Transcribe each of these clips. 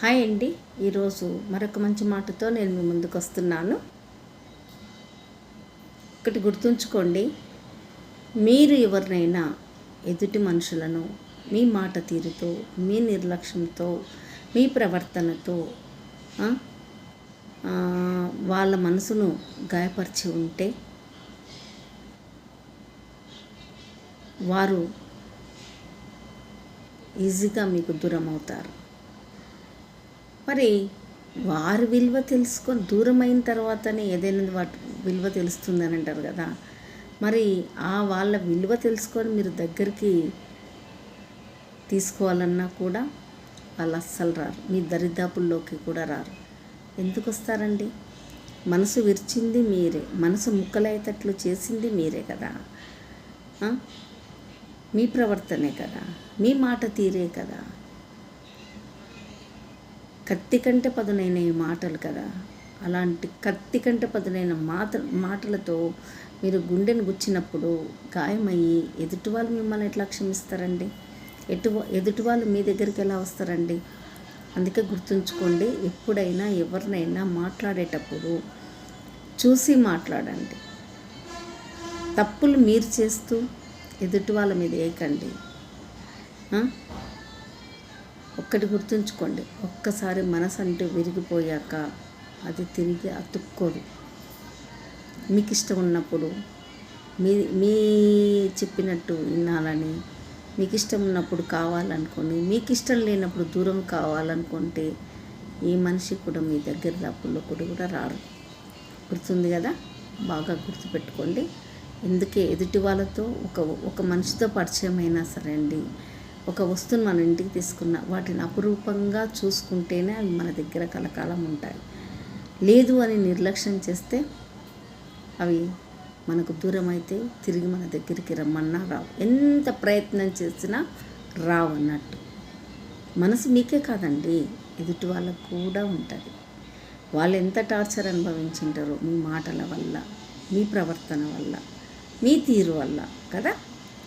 Hi అండి. ఈరోజు మరొక మంచి మాటతో నేను మీ ముందుకు వస్తున్నాను. ఒకటి గుర్తుంచుకోండి, మీరు ఎవరినైనా ఎదుటి మనుషులను మీ మాట తీరుతో, మీ నిర్లక్ష్యంతో, మీ ప్రవర్తనతో వాళ్ళ మనసును గాయపరిచి ఉంటే వారు ఈజీగా మీకు దూరం అవుతారు. మరి వారి విలువ తెలుసుకొని దూరం అయిన తర్వాతనే ఏదైనా వాటి విలువ తెలుస్తుందని అంటారు కదా. మరి వాళ్ళ విలువ తెలుసుకొని మీరు దగ్గరికి తీసుకోవాలన్నా కూడా వాళ్ళు అస్సలు రారు, మీ దరిదాపుల్లోకి కూడా రారు. ఎందుకు వస్తారండి? మనసు విరిచింది మీరే, మనసు ముక్కలయ్యేటట్లు చేసింది మీరే కదా. మీ ప్రవర్తనే కదా, మీ మాట తీరే కదా. కత్తి కంటే పదునైన మాటలు కదా. అలాంటి కత్తి కంటే పదునైన మాటలతో మీరు గుండెను గుచ్చినప్పుడు గాయమయ్యి ఎదుటి వాళ్ళు మిమ్మల్ని ఎట్లా క్షమిస్తారండి? ఎదుటి వాళ్ళు మీ దగ్గరికి ఎలా వస్తారండి? అందుకే గుర్తుంచుకోండి, ఎప్పుడైనా ఎవరినైనా మాట్లాడేటప్పుడు చూసి మాట్లాడండి. తప్పులు మీరు చేస్తూ ఎదుటి వాళ్ళ మీద వేయకండి. ఒక్కటి గుర్తుంచుకోండి, ఒక్కసారి మనసు అంటూ విరిగిపోయాక అది తిరిగి అతుక్కోదు. మీకు ఇష్టం ఉన్నప్పుడు మీ చెప్పినట్టు వినాలని, మీకు ఇష్టం ఉన్నప్పుడు కావాలనుకొని, మీకు ఇష్టం లేనప్పుడు దూరం కావాలనుకుంటే ఈ మనిషి కూడా మీ దగ్గర దాపుల్లో కూడా రారు. గుర్తుంది కదా, బాగా గుర్తుపెట్టుకోండి. ఎందుకే ఎదుటి వాళ్ళతో ఒక మనిషితో పరిచయం అయినా సరే అండి, ఒక వస్తువును మన ఇంటికి తీసుకున్న వాటిని అపురూపంగా చూసుకుంటేనే అవి మన దగ్గర కలకాలం ఉంటాయి. లేదు అని నిర్లక్ష్యం చేస్తే అవి మనకు దూరం అయితే తిరిగి మన దగ్గరికి రమ్మన్నా రావు. ఎంత ప్రయత్నం చేసినా రావు అన్నట్టు. మనసు మీకే కాదండి, ఎదుటి వాళ్ళకు కూడా ఉంటుంది. వాళ్ళు ఎంత టార్చర్ అనుభవించింటారో మీ మాటల వల్ల, మీ ప్రవర్తన వల్ల, మీ తీరు వల్ల కదా.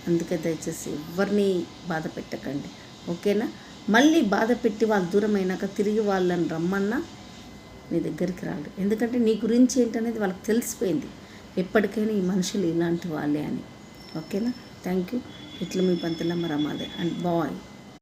అందుకే దయచేసి ఎవరిని బాధ పెట్టకండి, ఓకేనా? మళ్ళీ బాధ పెట్టి వాళ్ళు దూరం అయినాక తిరిగి వాళ్ళని రమ్మన్నా మీ దగ్గరికి రాడు. ఎందుకంటే నీ గురించి ఏంటనేది వాళ్ళకి తెలిసిపోయింది. ఎప్పటికైనా ఈ మనుషులు ఇలాంటి వాళ్ళే అని. ఓకేనా? Thank you. ఇట్లా మీ పంతులమ్మ రమాదే అండ్ బాయ్.